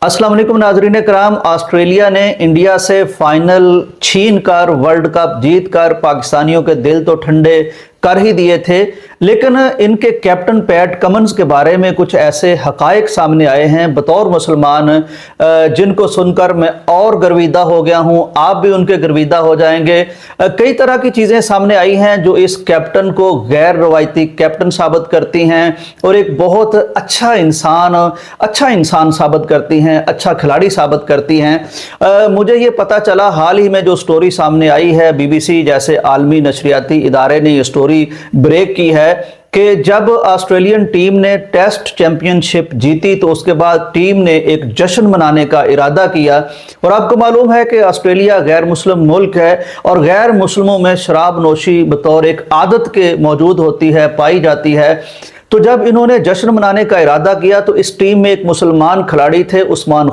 अस्सलाम वालेकुम नाज़रीन कराम। ऑस्ट्रेलिया ने इंडिया से फाइनल छीन कर वर्ल्ड कप जीत कर पाकिस्तानियों के दिल तो ठंडे कर ही दिए थे, लेकिन इनके कैप्टन पैट कमिंस के बारे में कुछ ऐसे हकायक सामने आए हैं बतौर मुसलमान जिनको सुनकर मैं और गर्विदा हो गया हूं, आप भी उनके गर्विदा हो जाएंगे। कई तरह की चीज़ें सामने आई हैं जो इस कैप्टन को गैर रवायती कैप्टन साबित करती हैं और एक बहुत अच्छा इंसान साबित करती हैं, अच्छा खिलाड़ी साबित करती हैं। मुझे ये पता चला हाल ही में जो स्टोरी सामने आई है, BBC जैसे आलमी नशरियाती इदारे ने ये स्टोरी ब्रेक की है कि जब ऑस्ट्रेलियन टीम ने टेस्ट चैंपियनशिप जीती तो उसके बाद टीम ने एक जश्न मनाने का इरादा किया। और आपको मालूम है कि ऑस्ट्रेलिया गैर मुस्लिम मुल्क है और गैर मुस्लिमों में शराब नोशी बतौर एक आदत के मौजूद होती है, पाई जाती है। तो जब इन्होंने जश्न मनाने का इरादा किया तो इस टीम में एक मुसलमान खिलाड़ी थे उस्मान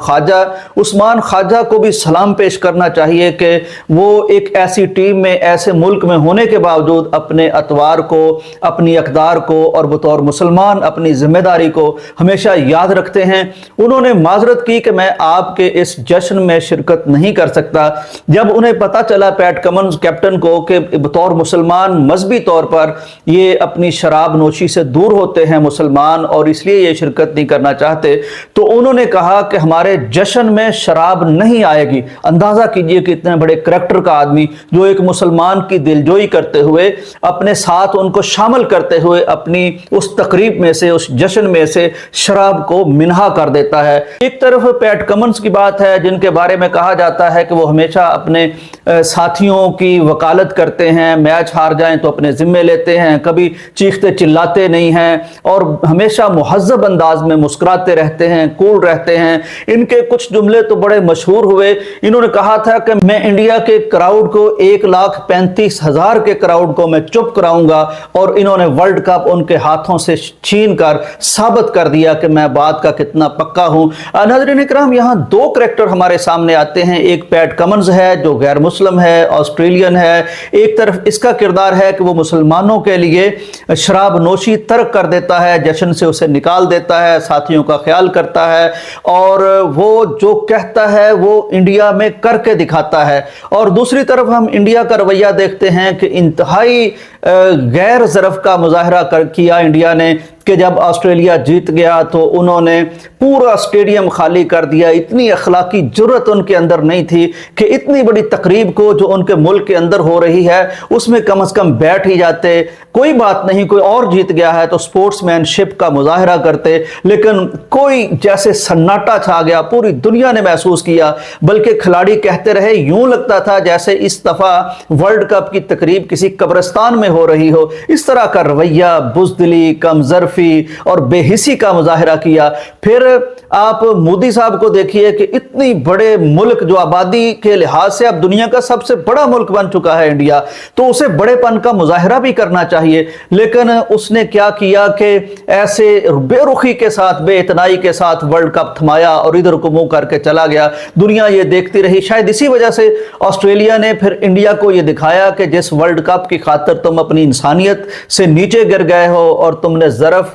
ख्वाजा को भी सलाम पेश करना चाहिए कि वो एक ऐसी टीम में, ऐसे मुल्क में होने के बावजूद अपने अतवार को, अपनी अक़दार को और बतौर मुसलमान अपनी जिम्मेदारी को हमेशा याद रखते हैं। उन्होंने माजरत की कि मैं आपके इस जश्न में शिरकत नहीं कर सकता। जब उन्हें पता चला पैट कमिंस कैप्टन को कि बतौर मुसलमान मजहबी तौर पर ये अपनी शराब नोशी से दूर होते हैं मुसलमान और इसलिए ये शिरकत नहीं करना चाहते, तो उन्होंने कहा कि हमारे जश्न में शराब नहीं आएगी। अंदाजा कीजिए कि इतने बड़े करैक्टर का आदमी जो एक मुसलमान की दिलजोई करते हुए अपने साथ उनको शामिल करते हुए अपनी उस तकरीब में से, उस जश्न में से शराब को मिन्हा कर देता है। एक तरफ पैट कमिंस की बात है जिनके बारे में कहा जाता है कि वो हमेशा अपने साथियों की वकालत करते हैं, मैच हार जाएं तो अपने जिम्मे लेते हैं, कभी चीखते चिल्लाते नहीं हैं और हमेशा मुहज़्ज़ब अंदाज में मुस्कुराते रहते हैं, कूल रहते हैं। इनके कुछ जुमले तो बड़े मशहूर हुए। इन्होंने कहा था कि मैं इंडिया के क्राउड को 1,35,000 के क्राउड को मैं चुप कराऊंगा और इन्होंने वर्ल्ड कप उनके हाथों से छीन कर साबित कर दिया कि मैं बात का कितना पक्का हूं। नाज़रीन इकराम, यहां दो करैक्टर हमारे सामने आते हैं। एक पैट कमिंस है जो गैर मुस्लिम है, ऑस्ट्रेलियन है। एक तरफ इसका किरदार है कि वो मुसलमानों के लिए शराब नोशी तर्क कर देता है, जश्न से उसे निकाल देता है, साथियों का ख्याल करता है और वो जो कहता है वो इंडिया में करके दिखाता है। और दूसरी तरफ हम इंडिया का रवैया देखते हैं कि इंतहाई गैर ज़रफ़ का मुजाहरा किया इंडिया ने कि जब ऑस्ट्रेलिया जीत गया तो उन्होंने पूरा स्टेडियम खाली कर दिया। इतनी अखलाकी जुर्रत उनके अंदर नहीं थी कि इतनी बड़ी तकरीब को जो उनके मुल्क के अंदर हो रही है उसमें कम से कम बैठ ही जाते। कोई बात नहीं, कोई और जीत गया है तो स्पोर्ट्समैनशिप का मुजाहरा करते, लेकिन कोई जैसे सन्नाटा छा गया, पूरी दुनिया ने महसूस किया। बल्कि खिलाड़ी कहते रहे यूं लगता था जैसे इस दफा वर्ल्ड कप की तकरीब किसी कब्रिस्तान में हो रही हो। इस तरह का रवैया, बुज़दिली, कमज़रफ़ी और बेहिसी का मुजाहिरा किया। फिर आप मोदी साहब को देखिए कि इतनी बड़े मुल्क जो आबादी के लिहाज से अब दुनिया का सबसे बड़ा मुल्क बन चुका है इंडिया, तो उसे बड़ेपन का मुजाहिरा भी करना चाहिए। लेकिन उसने क्या किया कि ऐसे बेरुखी के साथ, बेइतनाई के साथ वर्ल्ड कप थमाया और इधर को मुंह करके चला गया। दुनिया ये देखती रही। शायद इसी वजह से ऑस्ट्रेलिया ने फिर इंडिया को ये दिखाया कि जिस वर्ल्ड कप की खातिर तुम अपनी इंसानियत से नीचे गिर गए हो और तुमने ज़रफ़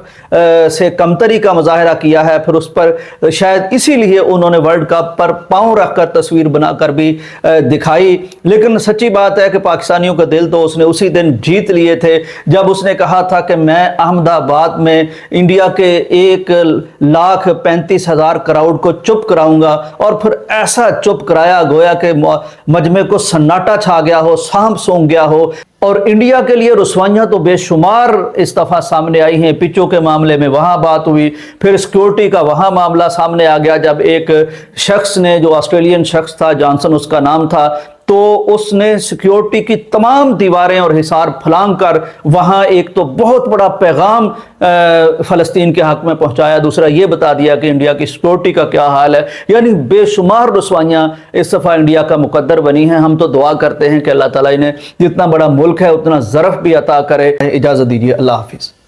से कमतरी का मुजाहिरा किया है, फिर उस पर शायद इसीलिए उन्होंने वर्ल्ड कप पर पांव रखकर तस्वीर बनाकर भी दिखाई। लेकिन सच्ची बात है कि पाकिस्तानियों का दिल तो उसने उसी दिन जीत लिए थे जब उसने कहा था कि मैं अहमदाबाद में इंडिया के 1,35,000 क्राउड को चुप कराऊंगा। और फिर ऐसा चुप कराया गोया कि मजमे को सन्नाटा छा गया हो, सांप सूंघ गया हो। और इंडिया के लिए रुसवाइयाँ तो बेशुमार इस दफ़ा सामने आई हैं। पिचों के मामले में वहाँ बात हुई, फिर सिक्योरिटी का वहाँ मामला सामने आ गया जब एक शख्स ने, जो ऑस्ट्रेलियन शख्स था, जॉनसन उसका नाम था, तो उसने सिक्योरिटी की तमाम दीवारें और हिसार फलांग कर वहाँ एक तो बहुत बड़ा पैगाम फ़लस्तीन के हक़ में पहुँचाया, दूसरा ये बता दिया कि इंडिया की सिक्योरिटी का क्या हाल है। यानी बेशुमार रसवाइयाँ इस दफ़ा इंडिया का मुकद्दर बनी हैं। हम तो दुआ करते हैं कि अल्लाह ताला इन्हें जितना बड़ा मुल्क है उतना ज़रफ़ भी अता करे। इजाज़त दीजिए, अल्लाह हाफ़िज़।